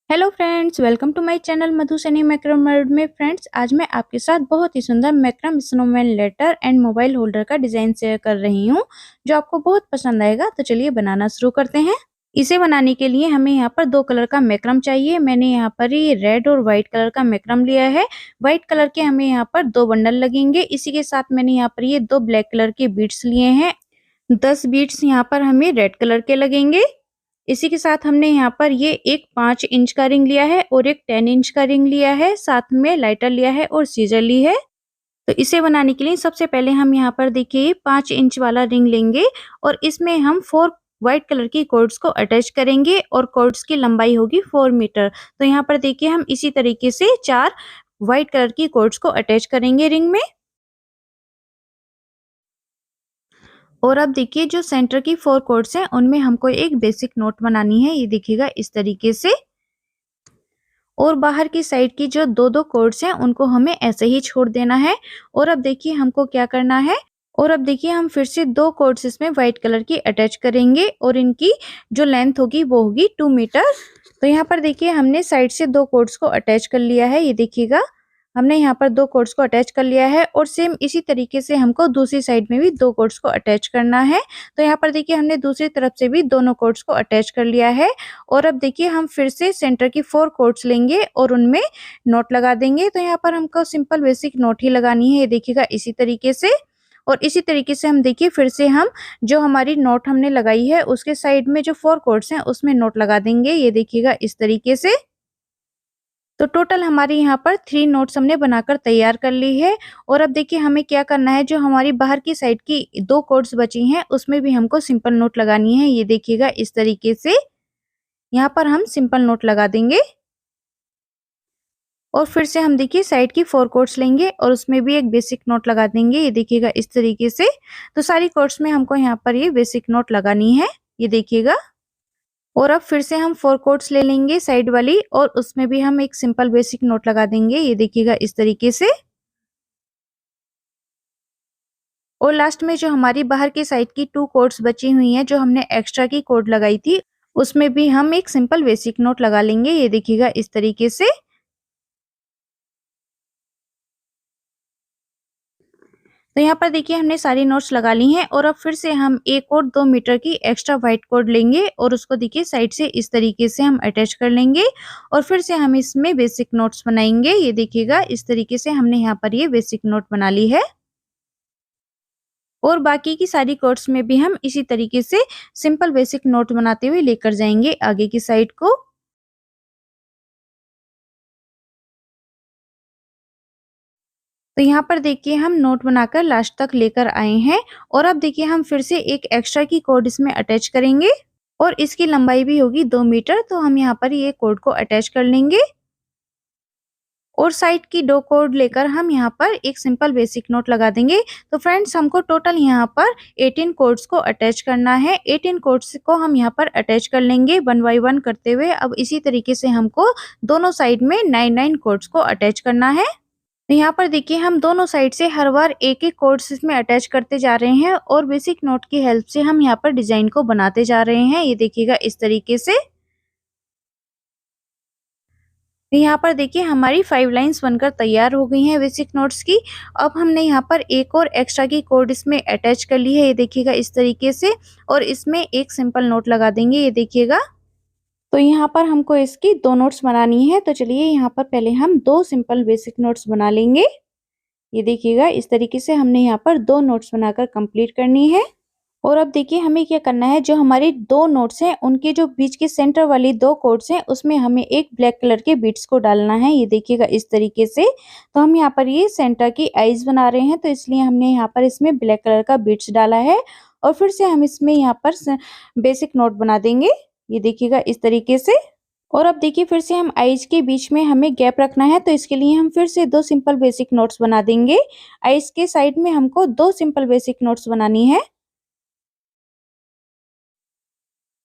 Hello friends, welcome to my channel Madhusani macrame world में। Friends, आज मैं आपके साथ बहुत ही सुंदर macrame snowman letter and mobile holder का डिजाइन शेयर कर रही हूँ, जो आपको बहुत पसंद आएगा। तो चलिए बनाना शुरू करते हैं। इसे बनाने के लिए हमें यहाँ पर दो कलर का मैक्रम चाहिए। मैंने यहाँ पर ये रेड और व्हाइट कलर का मैक्रम लिया है। व्हाइट कलर के हमें यहाँ पर 2 बंडल लगेंगे। इसी के साथ मैंने यहाँ पर ये 2 ब्लैक कलर के बीड्स लिए हैं। 10 बीड्स यहाँ पर हमें रेड कलर के लगेंगे। इसी के साथ हमने यहाँ पर ये एक 5 इंच का रिंग लिया है और एक 10 इंच का रिंग लिया है, साथ में लाइटर लिया है और सीजर ली है। तो इसे बनाने के लिए सबसे पहले हम यहाँ पर देखिए 5 इंच वाला रिंग लेंगे और इसमें हम 4 व्हाइट कलर की कॉर्ड्स को अटैच करेंगे और कॉर्ड्स की लंबाई होगी 4 मीटर। तो यहाँ पर देखिए हम इसी तरीके से 4 व्हाइट कलर की कॉर्ड्स को अटैच करेंगे रिंग में। और अब देखिए जो सेंटर की 4 कॉर्ड्स हैं उनमें हमको एक बेसिक नोट बनानी है। ये देखिएगा इस तरीके से। और बाहर की साइड की जो दो कॉर्ड्स हैं उनको हमें ऐसे ही छोड़ देना है। और अब देखिए हमको क्या करना है। और अब देखिए हम फिर से 2 कॉर्ड्स इसमें व्हाइट कलर की अटैच करेंगे और इनकी जो लेंथ होगी वो होगी 2 मीटर। तो यहाँ पर देखिए हमने साइड से 2 कॉर्ड्स को अटैच कर लिया है। ये देखिएगा हमने यहाँ पर 2 कॉर्ड्स को अटैच कर लिया है और सेम इसी तरीके से हमको दूसरी साइड में भी 2 कॉर्ड्स को अटैच करना है। तो यहाँ पर देखिए हमने दूसरी तरफ से भी दोनों कॉर्ड्स को अटैच कर लिया है। और अब देखिए हम फिर से सेंटर की 4 कॉर्ड्स लेंगे और उनमें नॉट लगा देंगे। तो यहाँ पर हमको सिंपल बेसिक नॉट ही लगानी है। ये देखिएगा इसी तरीके से। और इसी तरीके से हम देखिए फिर से हम जो हमारी नॉट हमने लगाई है उसके साइड में जो 4 कॉर्ड्स हैं उसमें नॉट लगा देंगे। ये देखिएगा इस तरीके से। तो टोटल हमारे यहाँ पर 3 नोट्स हमने बनाकर तैयार कर ली है। और अब देखिए हमें क्या करना है, जो हमारी बाहर की साइड की 2 कॉर्ड्स बची हैं उसमें भी हमको सिंपल नोट लगानी है। ये देखिएगा इस तरीके से यहाँ पर हम सिंपल नोट लगा देंगे। और फिर से हम देखिए साइड की 4 कॉर्ड्स लेंगे और उसमें भी एक बेसिक नोट लगा देंगे। ये देखिएगा इस तरीके से। तो सारी कॉर्ड्स में हमको यहाँ पर ये बेसिक नोट लगानी है। ये देखिएगा। और अब फिर से हम 4 कॉर्ड्स ले लेंगे साइड वाली और उसमें भी हम एक सिंपल बेसिक नोट लगा देंगे। ये देखिएगा इस तरीके से। और लास्ट में जो हमारी बाहर की साइड की 2 कॉर्ड्स बची हुई हैं, जो हमने एक्स्ट्रा की कॉर्ड लगाई थी, उसमें भी हम एक सिंपल बेसिक नोट लगा लेंगे। ये देखिएगा इस तरीके से। तो यहाँ पर देखिए हमने सारी नोट्स लगा ली हैं और अब फिर से हम 1 और 2 मीटर की एक्स्ट्रा व्हाइट कॉर्ड लेंगे और उसको देखिए साइड से इस तरीके से हम अटैच कर लेंगे। और फिर से हम इसमें बेसिक नोट्स बनाएंगे। ये देखिएगा इस तरीके से हमने यहाँ पर ये बेसिक नोट बना ली है। और बाकी की सारी कॉर्ड्स में भी हम इसी तरीके से सिंपल बेसिक नोट बनाते हुए लेकर जाएंगे आगे की साइड को। तो यहाँ पर देखिए हम नोट बनाकर लास्ट तक लेकर आए हैं। और अब देखिए हम फिर से एक एक्स्ट्रा की कॉर्ड इसमें अटैच करेंगे और इसकी लंबाई भी होगी 2 मीटर। तो हम यहाँ पर ये कॉर्ड को अटैच कर लेंगे और साइड की 2 कॉर्ड लेकर हम यहाँ पर एक सिंपल बेसिक नोट लगा देंगे। तो फ्रेंड्स हमको टोटल यहाँ पर 18 कॉर्ड्स को अटैच करना है। 18 कॉर्ड्स को हम यहाँ पर अटैच कर लेंगे 1 बाय 1 करते हुए। अब इसी तरीके से हमको दोनों साइड में 9 कॉर्ड्स को अटैच करना है। तो यहाँ पर देखिए हम दोनों साइड से हर बार एक-एक कॉर्ड्स इसमें अटैच करते जा रहे हैं और बेसिक नोट की हेल्प से हम यहाँ पर डिजाइन को बनाते जा रहे हैं। ये देखिएगा इस तरीके से। तो यहाँ पर देखिए हमारी 5 लाइंस बनकर तैयार हो गई हैं बेसिक नोट्स की। अब हमने यहाँ पर एक और एक्स्ट्रा की कॉर्ड इसमें अटैच कर ली है। ये देखिएगा इस तरीके से। और इसमें एक सिंपल नोट लगा देंगे। ये देखिएगा। तो यहाँ पर हमको इसकी 2 नोट्स बनानी है। तो चलिए यहाँ पर पहले हम 2 सिंपल बेसिक नोट्स बना लेंगे। ये देखिएगा इस तरीके से हमने यहाँ पर 2 नोट्स बनाकर कंप्लीट करनी है। और अब देखिए हमें क्या करना है, जो हमारी 2 नोट्स हैं उनके जो बीच के सेंटर वाली 2 कॉर्ड्स हैं उसमें हमें एक ब्लैक कलर के बीट्स को डालना है। ये देखिएगा इस तरीके से। तो हम यहाँ पर ये सेंटर की आईज बना रहे हैं, तो इसलिए हमने यहाँ पर इसमें ब्लैक कलर का बीट्स डाला है। और फिर से हम इसमें यहाँ पर बेसिक नोट बना देंगे। ये देखिएगा इस तरीके से। और अब देखिए फिर से हम आईज के बीच में हमें गैप रखना है, तो इसके लिए हम फिर से 2 सिंपल बेसिक नोट्स बना देंगे। आईज के साइड में हमको 2 सिंपल बेसिक नोट्स बनानी है।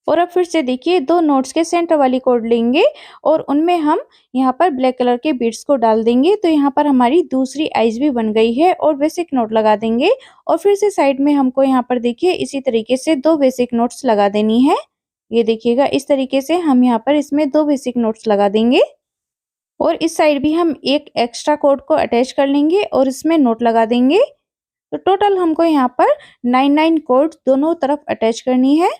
और अब फिर से देखिए 2 नोट्स के सेंटर वाली कॉर्ड लेंगे और उनमें हम यहाँ पर ब्लैक कलर के बीड्स को डाल देंगे। तो यहाँ पर हमारी दूसरी आईज भी बन गई है और बेसिक नोट लगा देंगे। और फिर से साइड में हमको यहाँ पर देखिए इसी तरीके से 2 बेसिक नोट्स लगा देनी है। ये देखिएगा इस तरीके से हम यहाँ पर इसमें 2 बेसिक नोट्स लगा देंगे और इस साइड भी हम एक एक्स्ट्रा कोड को अटैच कर लेंगे और इसमें नोट लगा देंगे। तो टोटल हमको यहाँ पर 9 कोड दोनों तरफ अटैच करनी है।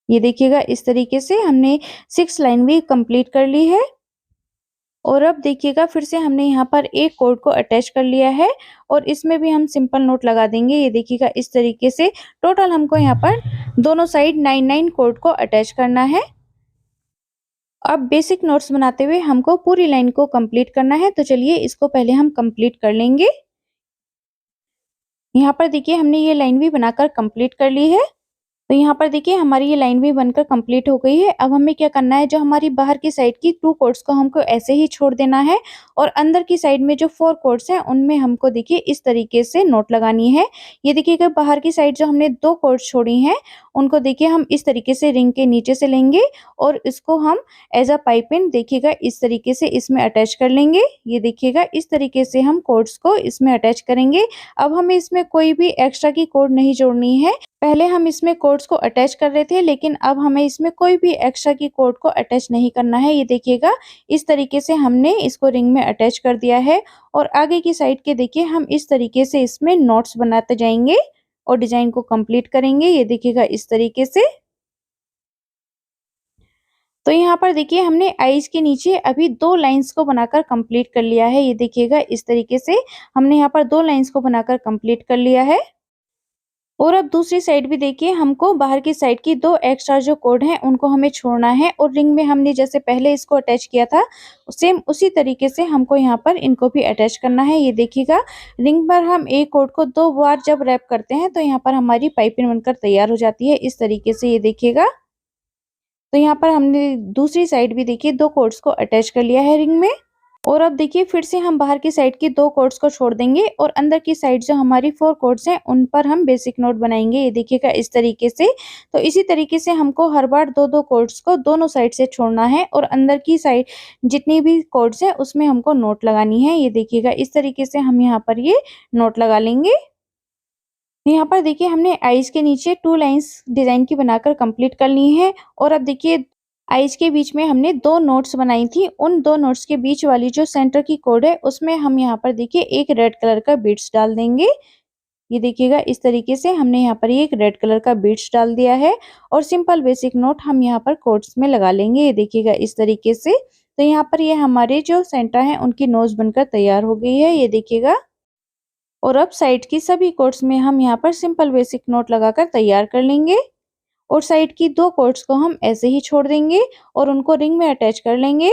ये देखिएगा इस तरीके से हमने 6 लाइन भी कंप्लीट कर ली है। और अब देखिएगा फिर से हमने यहाँ पर एक कोड को अटैच कर लिया है और इसमें भी हम सिंपल नोट लगा देंगे। ये देखिएगा इस तरीके से टोटल हमको यहाँ पर दोनों साइड 9 कोड को अटैच करना है। अब बेसिक नोट्स बनाते हुए हमको पूरी लाइन को कंप्लीट करना है, तो चलिए इसको पहले हम कंप्लीट कर लेंगे। यहाँ पर देखिए हमने ये लाइन भी बनाकर कंप्लीट कर ली है। तो यहाँ पर देखिए हमारी ये लाइन भी बनकर कंप्लीट हो गई है। अब हमें क्या करना है, जो हमारी बाहर की साइड की 2 कोर्ड्स को हमको ऐसे ही छोड़ देना है और अंदर की साइड में जो 4 कोर्ड्स हैं उनमें हमको देखिए इस तरीके से नोट लगानी है। ये देखिएगा बाहर की साइड जो हमने 2 कोर्ड्स छोड़ी हैं उनको देखिए हम इस तरीके से रिंग के नीचे से लेंगे और इसको हम एज अ पाइपिंग देखिएगा इस तरीके से इसमें अटैच कर लेंगे। ये देखिएगा इस तरीके से हम कोर्ड्स को इसमें अटैच करेंगे। अब हमें इसमें कोई भी एक्स्ट्रा की कोड नहीं जोड़नी है। पहले हम इसमें कोड्स को अटैच कर रहे थे, लेकिन अब हमें इसमें कोई भी एक्स्ट्रा की कोड को अटैच नहीं करना है। ये देखिएगा इस तरीके से हमने इसको रिंग में अटैच कर दिया है और आगे की साइड के देखिए हम इस तरीके से इसमें नॉट्स बनाते जाएंगे और डिजाइन को कंप्लीट करेंगे। ये देखिएगा इस तरीके से। तो यहाँ पर देखिए हमने आईज के नीचे अभी 2 लाइंस को बनाकर कंप्लीट कर लिया है। ये देखिएगा इस तरीके से हमने यहाँ पर 2 लाइंस को बनाकर कंप्लीट कर लिया है। और अब दूसरी साइड भी देखिए हमको बाहर की साइड की 2 एक्स्ट्रा जो कोड हैं उनको हमें छोड़ना है और रिंग में हमने जैसे पहले इसको अटैच किया था सेम उसी तरीके से हमको यहाँ पर इनको भी अटैच करना है। ये देखिएगा रिंग पर हम एक कोड को 2 बार जब रैप करते हैं तो यहाँ पर हमारी पाइपिंग बनकर तैयार हो जाती है इस तरीके से। ये देखिएगा तो यहाँ पर हमने दूसरी साइड भी देखिए 2 कोड्स को अटैच कर लिया है रिंग में। और अब देखिए फिर से हम बाहर की साइड की 2 कोड्स को छोड़ देंगे और अंदर की साइड जो हमारी 4 कोड्स हैं उन पर हम बेसिक नोट बनाएंगे। ये देखिएगा इस तरीके से। तो इसी तरीके से हमको हर बार 2-2 कोड्स को दोनों साइड से छोड़ना है और अंदर की साइड जितनी भी कोड्स है उसमें हमको नोट लगानी है। ये देखिएगा इस तरीके से हम यहाँ पर ये नोट लगा लेंगे। यहाँ पर देखिए हमने आईज के नीचे 2 लाइंस डिजाइन की बनाकर कंप्लीट कर ली है और अब देखिए आईज के बीच में हमने 2 नोट्स बनाई थी। उन 2 नोट्स के बीच वाली जो सेंटर की कोड है उसमें हम यहाँ पर देखिए एक रेड कलर का बीड्स डाल देंगे। ये देखिएगा इस तरीके से हमने यहाँ पर एक रेड कलर का बीड्स डाल दिया है और सिंपल बेसिक नोट हम यहाँ पर कोड्स में लगा लेंगे। ये देखिएगा इस तरीके से। तो यहाँ पर ये हमारे जो सेंटर है उनकी नोज बनकर तैयार हो गई है। ये देखिएगा और अब साइड की सभी कोड्स में हम यहाँ पर सिंपल बेसिक नोट लगाकर तैयार कर लेंगे और साइड की 2 कोड्स को हम ऐसे ही छोड़ देंगे और उनको रिंग में अटैच कर लेंगे।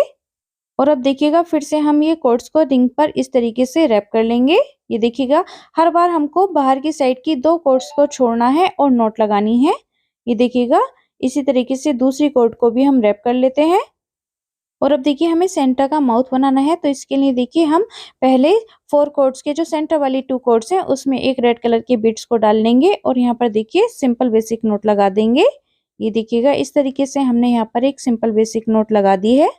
और अब देखिएगा फिर से हम ये कोड्स को रिंग पर इस तरीके से रैप कर लेंगे। ये देखिएगा हर बार हमको बाहर की साइड की 2 कोड्स को छोड़ना है और नोट लगानी है। ये देखिएगा इसी तरीके से दूसरी कोड को भी हम रैप कर लेते हैं। और अब देखिए हमें सेंटर का माउथ बनाना है, तो इसके लिए देखिए हम पहले 4 कोड्स के जो सेंटर वाली 2 कोड्स हैं उसमें एक रेड कलर के बीड्स को डाल लेंगे और यहाँ पर देखिए सिंपल बेसिक नोट लगा देंगे। ये देखिएगा इस तरीके से हमने यहाँ पर एक सिंपल बेसिक नोट लगा दी है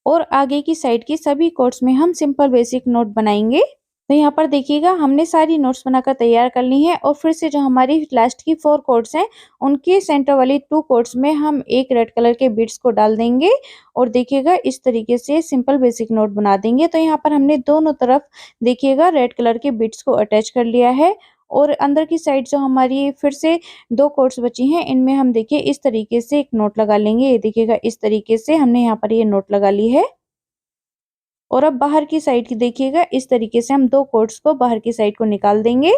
और आगे की साइड की सभी कोड्स में हम सिंपल बेसिक नोट बनाएंगे। तो यहाँ पर देखिएगा हमने सारी नोट्स बनाकर तैयार कर ली है और फिर से जो हमारी लास्ट की 4 कोड्स हैं उनके सेंटर वाली 2 कोड्स में हम एक रेड कलर के बीड्स को डाल देंगे और देखिएगा इस तरीके से सिंपल बेसिक नोट बना देंगे। तो यहाँ पर हमने दोनों तरफ देखिएगा रेड कलर के बीड्स को अटैच कर लिया है और अंदर की साइड जो हमारी फिर से 2 कोड्स बची हैं इनमें हम देखिए इस तरीके से एक नोट लगा लेंगे। ये देखिएगा इस तरीके से हमने यहाँ पर ये नोट लगा ली है और अब बाहर की साइड की देखिएगा इस तरीके से हम 2 कोड्स को बाहर की साइड को निकाल देंगे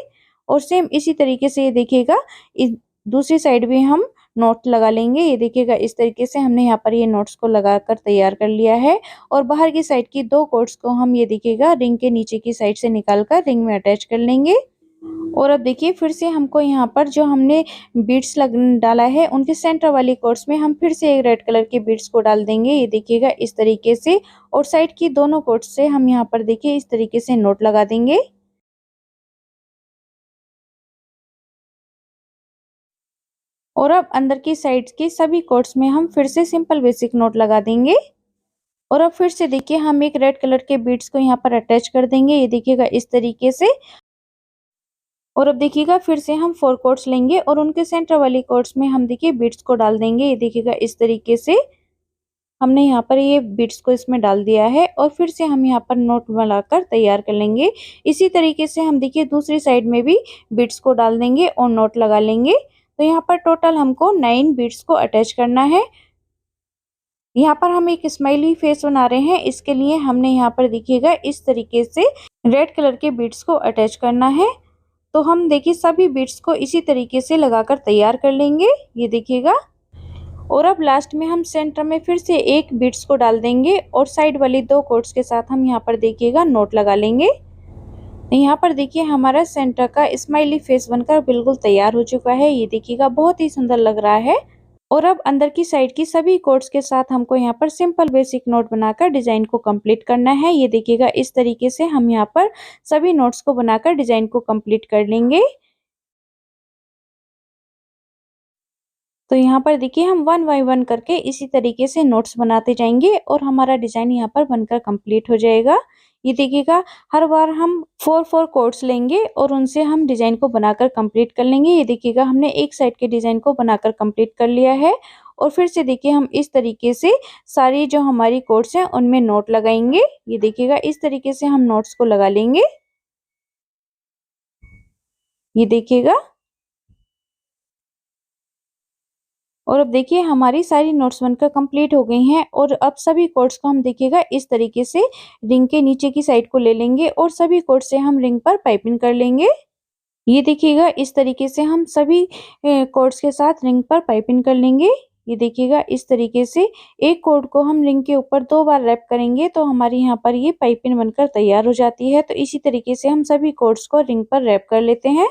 और सेम इसी तरीके से ये देखिएगा इस दूसरी साइड भी हम नोट लगा लेंगे। ये देखिएगा इस तरीके से हमने यहाँ पर ये नोट्स को लगाकर तैयार कर लिया है और बाहर की साइड की 2 कोड्स को हम ये देखिएगा रिंग के नीचे की साइड से निकालकर रिंग में अटैच कर लेंगे। और अब देखिए फिर से हमको यहाँ पर जो हमने बीड्स डाला है उनके सेंटर वाली कोर्स में हम फिर से एक रेड कलर के बीड्स को डाल देंगे। ये देखिएगा इस तरीके से और साइड की दोनों कोर्स से हम यहाँ पर देखिए इस तरीके से नोट लगा देंगे। और अब अंदर की साइड के सभी कोर्स में हम फिर से सिंपल बेसिक नोट लगा देंगे और अब फिर से देखिए हम एक रेड कलर के बीड्स को यहाँ पर अटैच कर देंगे। ये देखिएगा इस तरीके से और अब देखिएगा फिर से हम 4 कॉर्ड्स लेंगे और उनके सेंटर वाली कॉर्ड्स में हम देखिए बीड्स को डाल देंगे। ये देखिएगा इस तरीके से हमने यहाँ पर ये बीड्स को इसमें डाल दिया है और फिर से हम यहाँ पर नोट बनाकर तैयार कर लेंगे। इसी तरीके से हम देखिए दूसरी साइड में भी बीड्स को डाल देंगे और नोट लगा लेंगे। तो यहाँ पर टोटल हमको 9 बीड्स को अटैच करना है। यहाँ पर हम एक स्माइली फेस बना रहे हैं, इसके लिए हमने यहाँ पर देखिएगा इस तरीके से रेड कलर के बीड्स को अटैच करना है। तो हम देखिए सभी बीड्स को इसी तरीके से लगाकर तैयार कर लेंगे। ये देखिएगा और अब लास्ट में हम सेंटर में फिर से एक बीड्स को डाल देंगे और साइड वाली 2 कॉर्ड्स के साथ हम यहाँ पर देखिएगा नोट लगा लेंगे। यहाँ पर देखिए हमारा सेंटर का स्माइली फेस बनकर बिल्कुल तैयार हो चुका है। ये देखिएगा बहुत ही सुंदर लग रहा है। और अब अंदर की साइड की सभी कॉर्ड्स के साथ हमको यहाँ पर सिंपल बेसिक नोट बनाकर डिजाइन को कंप्लीट करना है। ये देखिएगा इस तरीके से हम यहाँ पर सभी नोट्स को बनाकर डिजाइन को कंप्लीट कर लेंगे। तो यहाँ पर देखिए हम 1 बाय 1 करके इसी तरीके से नोट्स बनाते जाएंगे और हमारा डिजाइन यहाँ पर बनकर कंप्लीट हो जाएगा। ये देखिएगा हर बार हम 4 कॉर्ड्स लेंगे और उनसे हम डिजाइन को बनाकर कंप्लीट कर लेंगे। ये देखिएगा हमने एक साइड के डिजाइन को बनाकर कंप्लीट कर लिया है और फिर से देखिए हम इस तरीके से सारी जो हमारी कॉर्ड्स हैं उनमें नोट लगाएंगे। ये देखिएगा इस तरीके से हम नोट्स को लगा लेंगे। ये देखिएगा और अब देखिए हमारी सारी नोट्स बनकर कंप्लीट हो गई हैं और अब सभी कॉर्ड्स को हम देखिएगा इस तरीके से रिंग के नीचे की साइड को ले लेंगे और सभी कॉर्ड्स से हम रिंग पर पाइपिंग कर लेंगे। ये देखिएगा इस तरीके से हम सभी कॉर्ड्स के साथ रिंग पर पाइपिंग कर लेंगे। ये देखिएगा इस तरीके से एक कॉर्ड को हम रिंग के ऊपर 2 बार रैप करेंगे तो हमारी यहाँ पर ये पाइपिंग बनकर तैयार हो जाती है। तो इसी तरीके से हम सभी कॉर्ड्स को रिंग पर रैप कर लेते हैं।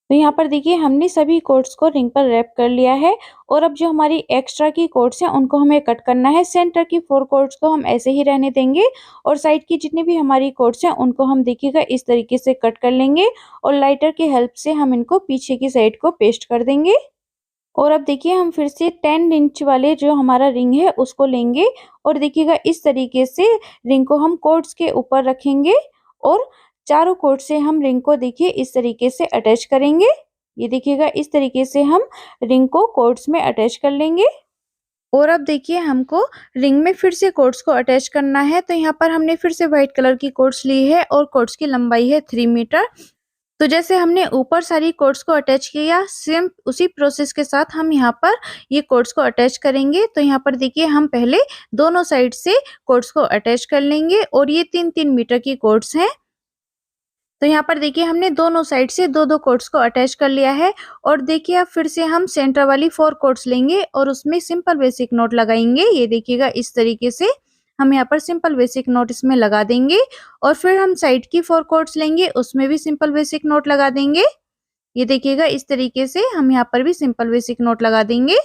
तो यहाँ पर देखिए हमने सभी कॉर्ड्स को रिंग पर रैप कर लिया है और अब जो हमारी एक्स्ट्रा की कॉर्ड्स हैं उनको हमें कट करना है। सेंटर की 4 कॉर्ड्स को हम ऐसे ही रहने देंगे और साइड की जितनी भी हमारी कॉर्ड्स हैं उनको हम देखिएगा इस तरीके से कट कर लेंगे और लाइटर की हेल्प से हम इनको पीछे की साइड को पेस्ट कर देंगे। और अब देखिए हम फिर से 10 इंच वाले जो हमारा रिंग है उसको लेंगे और देखिएगा इस तरीके से रिंग को हम कॉर्ड्स के ऊपर रखेंगे और चारों कॉर्ड से हम रिंग को देखिए इस तरीके से अटैच करेंगे। ये देखिएगा इस तरीके से हम रिंग को कॉर्ड्स में अटैच कर लेंगे। और अब देखिए हमको रिंग में फिर से कॉर्ड्स को अटैच करना है। तो यहाँ पर हमने फिर से व्हाइट कलर की कॉर्ड्स ली है और कॉर्ड्स की लंबाई है 3 मीटर। तो जैसे हमने ऊपर सारी कॉर्ड्स को अटैच किया सेम उसी प्रोसेस के साथ हम यहाँ पर ये कॉर्ड्स को अटैच करेंगे। तो यहाँ पर देखिए हम पहले दोनों साइड से कॉर्ड्स को अटैच कर लेंगे और ये 3-3 मीटर की कॉर्ड्स हैं। तो यहाँ पर देखिए हमने दोनों साइड से 2-2 कॉर्ड्स को अटैच कर लिया है और देखिए अब फिर से हम सेंटर वाली 4 कॉर्ड्स लेंगे और उसमें सिंपल बेसिक नोट लगाएंगे। ये देखिएगा इस तरीके से हम यहाँ पर सिंपल बेसिक नोट इसमें लगा देंगे और फिर हम साइड की 4 कॉर्ड्स लेंगे उसमें भी सिंपल बेसिक नोट लगा देंगे। ये देखिएगा इस तरीके से हम यहाँ पर भी सिंपल बेसिक नोट लगा देंगे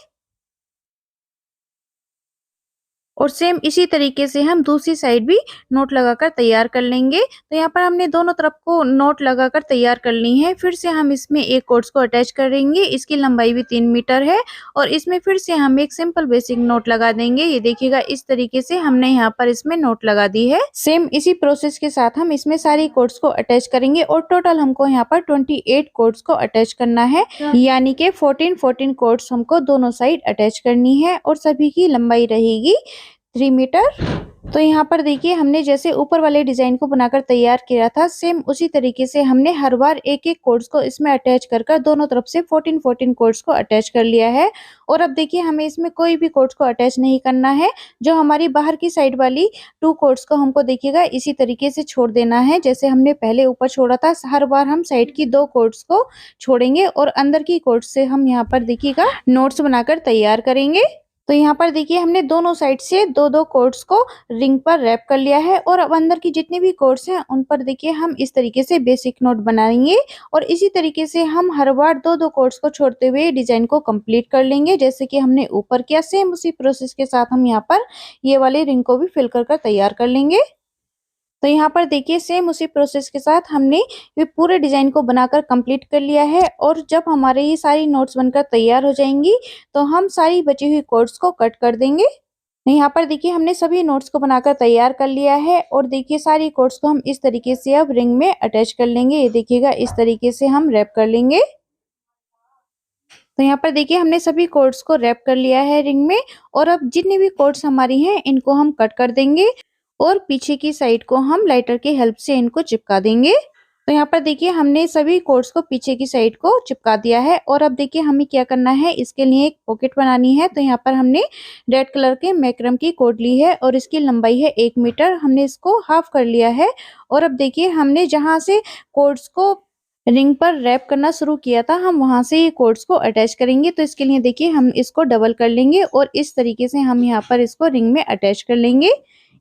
और सेम इसी तरीके से हम दूसरी साइड भी नोट लगाकर तैयार कर लेंगे। तो यहाँ पर हमने दोनों तरफ को नोट लगाकर तैयार कर ली है। फिर से हम इसमें एक कॉर्ड्स को अटैच करेंगे। इसकी लंबाई भी 3 मीटर है और इसमें फिर से हम एक सिंपल बेसिक नोट लगा देंगे। ये देखिएगा इस तरीके से हमने यहाँ पर इसमें नोट लगा दी है। सेम इसी प्रोसेस के साथ हम इसमें सारी कॉर्ड्स को अटैच करेंगे और टोटल हमको यहाँ पर 28 कॉर्ड्स को अटैच करना है, यानी कि 14 कॉर्ड्स हमको दोनों साइड अटैच करनी है और सभी की लंबाई रहेगी 3 मीटर। तो यहाँ पर देखिए हमने जैसे ऊपर वाले डिजाइन को बनाकर तैयार किया था सेम उसी तरीके से हमने हर बार एक-एक कॉर्ड्स को इसमें अटैच कर दोनों तरफ से 14 कॉर्ड्स को अटैच कर लिया है। और अब देखिए हमें इसमें कोई भी कॉर्ड्स को अटैच नहीं करना है। जो हमारी बाहर की साइड वाली 2 कॉर्ड्स को हमको देखिएगा इसी तरीके से छोड़ देना है जैसे हमने पहले ऊपर छोड़ा था। हर बार हम साइड की 2 कॉर्ड्स को छोड़ेंगे और अंदर की कॉर्ड्स से हम यहाँ पर देखिएगा नोट्स बनाकर तैयार करेंगे। तो यहाँ पर देखिए हमने दोनों साइड से 2-2 कॉर्ड्स को रिंग पर रैप कर लिया है और अब अंदर की जितनी भी कॉर्ड्स हैं उन पर देखिए हम इस तरीके से बेसिक नोट बनाएंगे और इसी तरीके से हम हर बार 2-2 कॉर्ड्स को छोड़ते हुए डिजाइन को कंप्लीट कर लेंगे जैसे कि हमने ऊपर किया। सेम उसी प्रोसेस के साथ हम यहाँ पर ये वाली रिंग को भी फिल कर तैयार कर लेंगे। तो यहाँ पर देखिए सेम उसी प्रोसेस के साथ हमने ये पूरे डिजाइन को बनाकर कंप्लीट कर लिया है और जब हमारे ये सारी नोट्स बनकर तैयार हो जाएंगी तो हम सारी बची हुई कॉर्ड्स को कट कर देंगे। तो यहाँ पर देखिए हमने सभी नोट्स को बनाकर तैयार कर लिया है और देखिए सारी कोट्स को हम इस तरीके से अब रिंग में अटैच कर लेंगे। ये देखिएगा इस तरीके से हम रैप कर लेंगे। तो यहाँ पर देखिए हमने सभी कोट्स को रैप कर लिया है रिंग में और अब जितनी भी कोट्स हमारी हैं इनको हम कट कर देंगे और पीछे की साइड को हम लाइटर की हेल्प से इनको चिपका देंगे। तो यहाँ पर देखिए हमने सभी कोट्स को पीछे की साइड को चिपका दिया है और अब देखिए हमें क्या करना है, इसके लिए एक पॉकेट बनानी है। तो यहाँ पर हमने रेड कलर के मैक्रम की कोट ली है और इसकी लंबाई है 1 मीटर। हमने इसको हाफ कर लिया है और अब देखिए हमने जहाँ से कोट्स को रिंग पर रैप करना शुरू किया था हम वहां से ये कोट्स को अटैच करेंगे। तो इसके लिए देखिए हम इसको डबल कर लेंगे और इस तरीके से हम यहाँ पर इसको रिंग में अटैच कर लेंगे।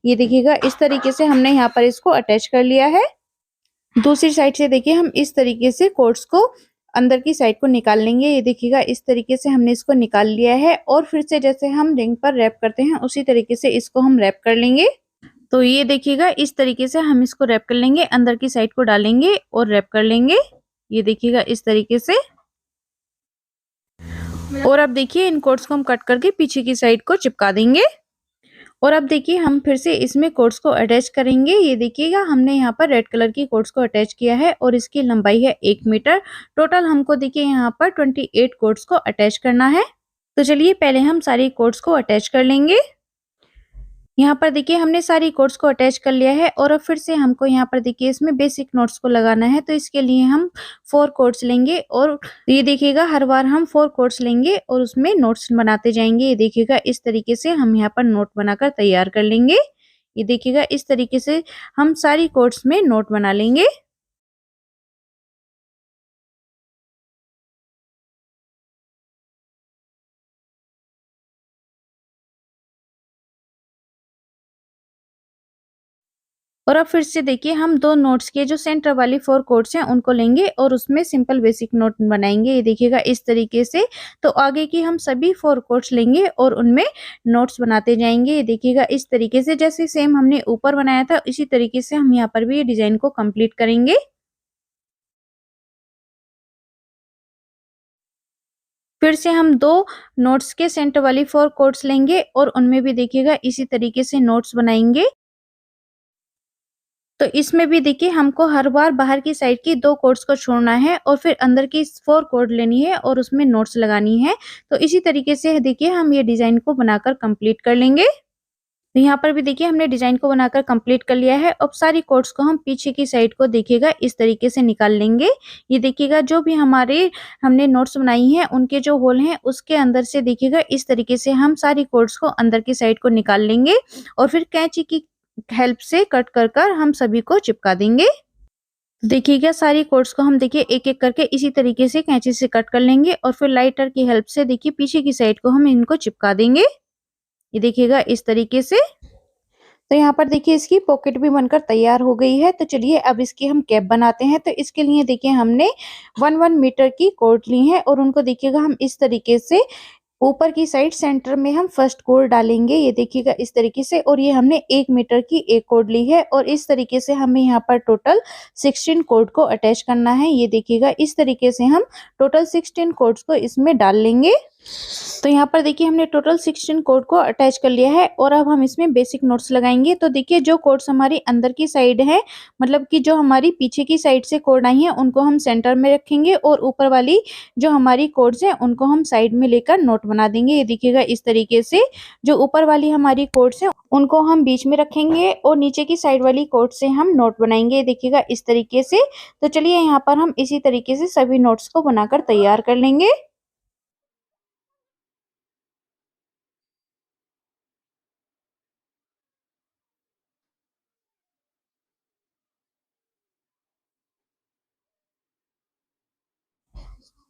ये देखिएगा इस तरीके से हमने यहाँ पर इसको अटैच कर लिया है। दूसरी साइड से देखिए हम इस तरीके से कोट्स को अंदर की साइड को निकाल लेंगे। ये देखिएगा इस तरीके से हमने इसको निकाल लिया है और फिर से जैसे हम रिंग पर रैप करते हैं उसी तरीके से इसको हम रैप कर लेंगे। तो ये देखिएगा इस तरीके से हम इसको रैप कर लेंगे, अंदर की साइड को डालेंगे और रैप कर लेंगे। ये देखिएगा इस तरीके से। और अब देखिए इन कोट्स को हम कट करके पीछे की साइड को चिपका देंगे और अब देखिए हम फिर से इसमें कोट्स को अटैच करेंगे। ये देखिएगा हमने यहाँ पर रेड कलर की कोट्स को अटैच किया है और इसकी लंबाई है 1 मीटर। टोटल हमको देखिए यहाँ पर 28 कोट्स को अटैच करना है। तो चलिए पहले हम सारी कोट्स को अटैच कर लेंगे। यहाँ पर देखिए हमने सारी कोट्स को अटैच कर लिया है और अब फिर से हमको यहाँ पर देखिए इसमें बेसिक नोट्स को लगाना है। तो इसके लिए हम 4 कोट्स लेंगे और ये देखिएगा हर बार हम 4 कोट्स लेंगे और उसमें नोट्स बनाते जाएंगे। ये देखिएगा इस तरीके से हम यहाँ पर नोट बनाकर तैयार कर लेंगे। ये देखिएगा इस तरीके से हम सारी कोट्स में नोट बना लेंगे। और अब फिर से देखिए हम 2 नोट्स के जो सेंटर वाली 4 कोट्स हैं उनको लेंगे और उसमें सिंपल बेसिक नोट बनाएंगे। ये देखिएगा इस तरीके से। तो आगे की हम सभी 4 कोट्स लेंगे और उनमें नोट्स बनाते जाएंगे। ये देखिएगा इस तरीके से, जैसे सेम हमने ऊपर बनाया था इसी तरीके से हम यहाँ पर भी ये डिजाइन को कंप्लीट करेंगे। फिर से हम 2 नोट्स के सेंटर वाली 4 कोट्स लेंगे और उनमें भी देखिएगा इसी तरीके से नोट्स बनाएंगे। तो इसमें भी देखिए हमको हर बार बाहर की साइड की 2 कोट्स को छोड़ना है और फिर अंदर की 4 कोट लेनी है और उसमें नोट्स लगानी है। तो इसी तरीके से देखिए हम ये डिजाइन को बनाकर कंप्लीट कर लेंगे। तो यहाँ पर भी देखिए हमने डिजाइन को बनाकर कंप्लीट कर लिया है। अब सारी कोट्स को हम पीछे की साइड को देखिएगा इस तरीके से निकाल लेंगे। ये देखिएगा जो भी हमारे हमने नोट्स बनाई हैं उनके जो होल हैं उसके अंदर से देखिएगा इस तरीके से हम सारी कोट्स को अंदर की साइड को निकाल लेंगे और फिर कैंची की हेल्प से कट कर हम सभी को चिपका देंगे। देखिएगा सारी कोट्स को हम देखिए एक-एक करके इसी तरीके से कैंची से कट कर लेंगे और फिर लाइटर की हेल्प से देखिए पीछे की साइड को हम इनको चिपका देंगे। ये देखिएगा इस तरीके से। तो यहाँ पर देखिए इसकी पॉकेट भी बनकर तैयार हो गई है। तो चलिए अब इसकी हम कैप बनाते हैं। तो इसके लिए देखिए हमने 1 मीटर की कोट ली है और उनको देखिएगा हम इस तरीके से ऊपर की साइड सेंटर में हम फर्स्ट कोड डालेंगे। ये देखिएगा इस तरीके से और ये हमने 1 मीटर की एक कोड ली है और इस तरीके से हमें यहाँ पर टोटल 16 कोड को अटैच करना है। ये देखिएगा इस तरीके से हम टोटल 16 कोड्स को इसमें डाल लेंगे। तो यहाँ पर देखिए हमने टोटल 16 कोड को अटैच कर लिया है और अब हम इसमें बेसिक नोट्स लगाएंगे। तो देखिए जो कोड्स हमारी अंदर की साइड है, मतलब कि जो हमारी पीछे की साइड से कोड आई हैं उनको हम सेंटर में रखेंगे और ऊपर वाली जो हमारी कोड्स हैं उनको हम साइड में लेकर नोट बना देंगे। ये देखिएगा इस तरीके से जो ऊपर वाली हमारी कोड्स हैं उनको हम बीच में रखेंगे और नीचे की साइड वाली कोड से हम नोट बनाएंगे। देखिएगा इस तरीके से। तो चलिए यहाँ पर हम इसी तरीके से सभी नोट्स को बनाकर तैयार कर लेंगे।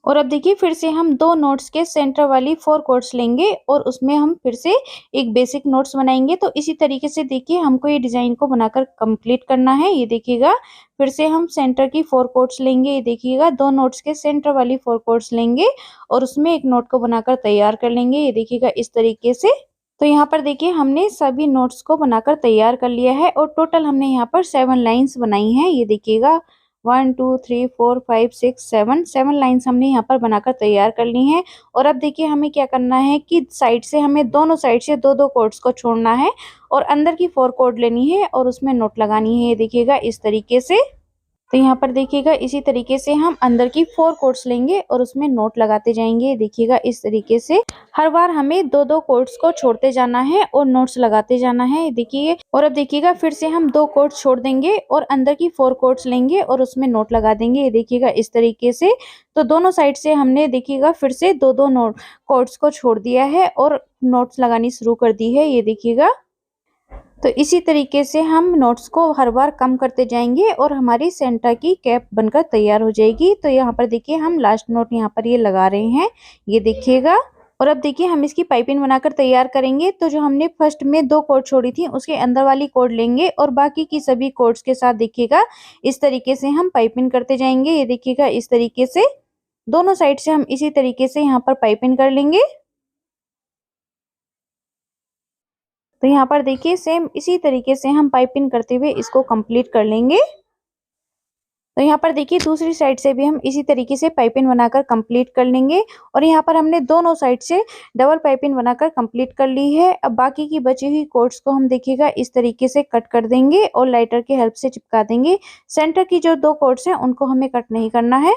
और अब देखिए फिर से हम 2 नोट्स के सेंटर वाली 4 कोट्स लेंगे और उसमें हम फिर से एक बेसिक नोट्स बनाएंगे। तो इसी तरीके से देखिए हमको ये डिजाइन को बनाकर कंप्लीट करना है। ये देखिएगा फिर से हम सेंटर की 4 कोट्स लेंगे। ये देखिएगा 2 नोट्स के सेंटर वाली 4 कोट्स लेंगे और उसमें एक नोट को बनाकर तैयार कर लेंगे। ये देखिएगा इस तरीके से। तो यहाँ पर देखिए हमने सभी नोट्स को बनाकर तैयार कर लिया है और टोटल हमने यहाँ पर 7 लाइन्स बनाई हैं। ये देखिएगा 1 2 3 4 5 6 7 लाइन्स हमने यहाँ पर बनाकर तैयार कर ली हैं। और अब देखिए हमें क्या करना है कि साइड से हमें दोनों साइड से दो दो कॉर्ड्स को छोड़ना है और अंदर की 4 कॉर्ड लेनी है और उसमें नोट लगानी है। ये देखिएगा इस तरीके से। तो यहाँ पर देखिएगा इसी तरीके से हम अंदर की 4 कॉर्ड्स लेंगे और उसमें नोट लगाते जाएंगे। देखिएगा इस तरीके से हर बार हमें दो दो कॉर्ड्स को छोड़ते जाना है और नोट्स लगाते जाना है। देखिए और अब देखिएगा फिर से हम 2 कॉर्ड्स छोड़ देंगे और अंदर की 4 कॉर्ड्स लेंगे और उसमें नोट लगा देंगे। ये देखिएगा इस तरीके से। तो दोनों साइड से हमने देखिएगा फिर से दो दो नोट कॉर्ड्स को छोड़ दिया है और नोट्स लगानी शुरू कर दी है। ये देखिएगा। तो इसी तरीके से हम नोट्स को हर बार कम करते जाएंगे और हमारी सेंटा की कैप बनकर तैयार हो जाएगी। तो यहाँ पर देखिए हम लास्ट नोट यहाँ पर ये लगा रहे हैं। ये देखिएगा। और अब देखिए हम इसकी पाइपिंग बनाकर तैयार करेंगे। तो जो हमने फर्स्ट में 2 कॉर्ड छोड़ी थी उसके अंदर वाली कॉर्ड लेंगे और बाकी की सभी कॉर्ड्स के साथ देखिएगा इस तरीके से हम पाइपिंग करते जाएंगे। ये देखिएगा इस तरीके से दोनों साइड से हम इसी तरीके से यहाँ पर पाइपिंग कर लेंगे। तो यहाँ पर देखिए सेम इसी तरीके से हम पाइपिंग करते हुए इसको कंप्लीट कर लेंगे। तो यहाँ पर देखिए दूसरी साइड से भी हम इसी तरीके से पाइपिंग बनाकर कंप्लीट कर लेंगे। और यहाँ पर हमने दोनों साइड से डबल पाइपिंग बनाकर कंप्लीट कर ली है। अब बाकी की बची हुई कॉर्ड्स को हम देखिएगा इस तरीके से कट कर देंगे और लाइटर की हेल्प से चिपका देंगे। सेंटर की जो 2 कॉर्ड्स हैं उनको हमें कट नहीं करना है।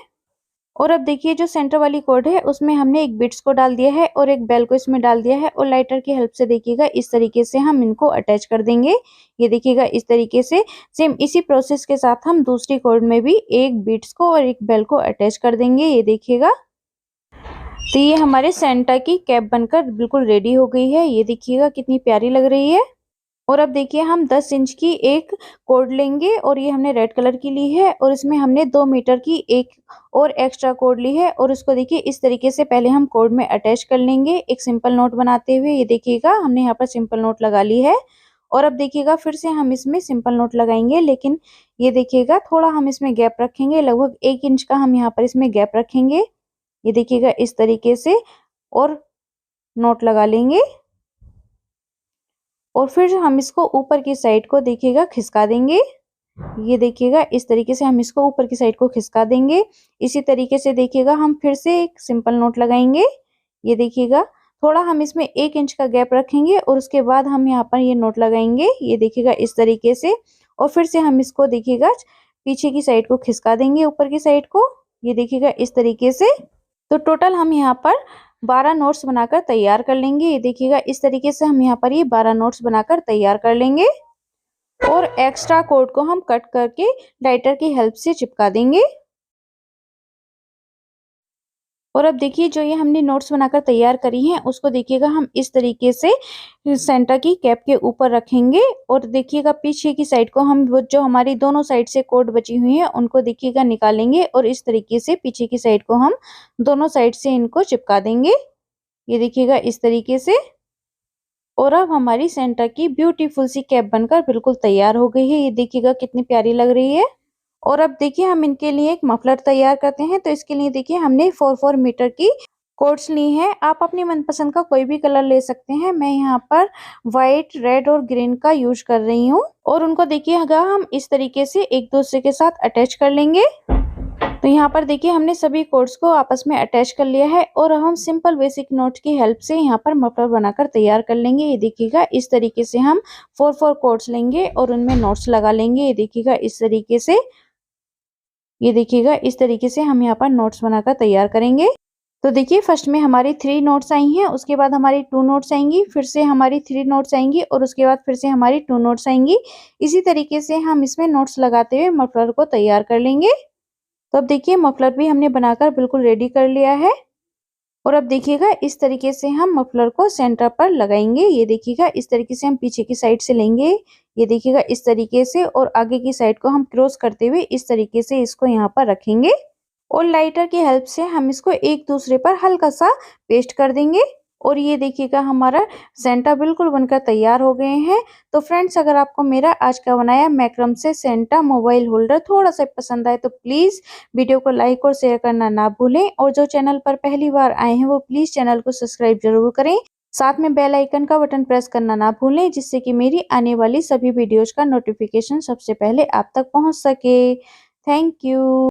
और अब देखिए जो सेंटर वाली कॉर्ड है उसमें हमने एक बिट्स को डाल दिया है और एक बेल को इसमें डाल दिया है और लाइटर की हेल्प से देखिएगा इस तरीके से हम इनको अटैच कर देंगे। ये देखिएगा इस तरीके से सेम इसी प्रोसेस के साथ हम दूसरी कॉर्ड में भी एक बिट्स को और एक बेल को अटैच कर देंगे। ये देखिएगा। तो ये हमारे सेंटा की कैप बनकर बिल्कुल रेडी हो गई है। ये देखिएगा कितनी प्यारी लग रही है। और अब देखिए हम 10 इंच की एक कॉर्ड लेंगे और ये हमने रेड कलर की ली है और इसमें हमने 2 मीटर की एक और एक्स्ट्रा कॉर्ड ली है और उसको देखिए इस तरीके से पहले हम कॉर्ड में अटैच कर लेंगे एक सिंपल नोट बनाते हुए। ये देखिएगा हमने यहाँ पर सिंपल नोट लगा ली है। और अब देखिएगा फिर से हम इसमें सिंपल नोट लगाएंगे, लेकिन ये देखिएगा थोड़ा हम इसमें गैप रखेंगे, लगभग 1 इंच का हम यहाँ पर इसमें गैप रखेंगे। ये देखिएगा इस तरीके से और नोट लगा लेंगे और फिर हम इसको ऊपर की साइड को देखिएगा खिसका देंगे। ये देखिएगा इस तरीके से हम इसको ऊपर की साइड को खिसका देंगे। इसी तरीके से देखिएगा हम फिर से एक सिंपल नोट लगाएंगे। ये देखिएगा थोड़ा हम इसमें 1 इंच का गैप रखेंगे और उसके बाद हम यहाँ पर ये नोट लगाएंगे। ये देखिएगा इस तरीके से और फिर से हम इसको देखिएगा पीछे की साइड को खिसका देंगे ऊपर की साइड को। ये देखिएगा इस तरीके से। तो टोटल हम यहाँ पर 12 नोट्स बनाकर तैयार कर लेंगे। ये देखिएगा इस तरीके से हम यहाँ पर ये 12 नोट्स बनाकर तैयार कर लेंगे और एक्स्ट्रा कॉर्ड को हम कट करके लाइटर की हेल्प से चिपका देंगे। और अब देखिए जो ये हमने नोट्स बनाकर तैयार करी हैं उसको देखिएगा हम इस तरीके से सेंटा की कैप के ऊपर रखेंगे और देखिएगा पीछे की साइड को हम वो जो हमारी दोनों साइड से कॉर्ड बची हुई है उनको देखिएगा निकालेंगे और इस तरीके से पीछे की साइड को हम दोनों साइड से इनको चिपका देंगे। ये देखिएगा इस तरीके से। और अब हमारी सेंटा की ब्यूटीफुल सी कैप बनकर बिल्कुल तैयार हो गई है। ये देखिएगा कितनी प्यारी लग रही है। और अब देखिए हम इनके लिए एक मफलर तैयार करते हैं। तो इसके लिए देखिए हमने 4 मीटर की कॉर्ड्स ली हैं। आप अपनी मनपसंद का कोई भी कलर ले सकते हैं। मैं यहाँ पर व्हाइट, रेड और ग्रीन का यूज कर रही हूँ और उनको देखिएगा हम इस तरीके से एक दूसरे के साथ अटैच कर लेंगे। तो यहाँ पर देखिए हमने सभी कॉर्ड्स को आपस में अटैच कर लिया है और हम सिंपल बेसिक नोट की हेल्प से यहाँ पर मफलर बनाकर तैयार कर लेंगे। ये देखिएगा इस तरीके से हम 4 कॉर्ड्स लेंगे और उनमें नोट्स लगा लेंगे। ये देखिएगा इस तरीके से। ये देखिएगा इस तरीके से हम यहाँ पर नोट्स बनाकर तैयार करेंगे। तो देखिए फर्स्ट में हमारी 3 नोट्स आई हैं, उसके बाद हमारी 2 नोट्स आएंगी, फिर से हमारी 3 नोट्स आएंगी और उसके बाद फिर से हमारी 2 नोट्स आएंगी। इसी तरीके से हम इसमें नोट्स लगाते हुए मफलर को तैयार कर लेंगे। तो अब देखिए मफलर भी हमने बनाकर बिल्कुल रेडी कर लिया है और अब देखिएगा इस तरीके से हम मफलर को सेंटर पर लगाएंगे। ये देखिएगा इस तरीके से हम पीछे की साइड से लेंगे। ये देखिएगा इस तरीके से और आगे की साइड को हम क्रॉस करते हुए इस तरीके से इसको यहाँ पर रखेंगे और लाइटर की हेल्प से हम इसको एक दूसरे पर हल्का सा पेस्ट कर देंगे। और ये देखिएगा हमारा सेंटा बिल्कुल बनकर तैयार हो गए हैं। तो फ्रेंड्स अगर आपको मेरा आज का बनाया मैक्रम से सेंटा मोबाइल होल्डर थोड़ा सा पसंद आए तो प्लीज़ वीडियो को लाइक और शेयर करना ना भूलें और जो चैनल पर पहली बार आए हैं वो प्लीज़ चैनल को सब्सक्राइब जरूर करें। साथ में बेल आइकन का बटन प्रेस करना ना भूलें जिससे कि मेरी आने वाली सभी वीडियोज का नोटिफिकेशन सबसे पहले आप तक पहुँच सके। Thank you.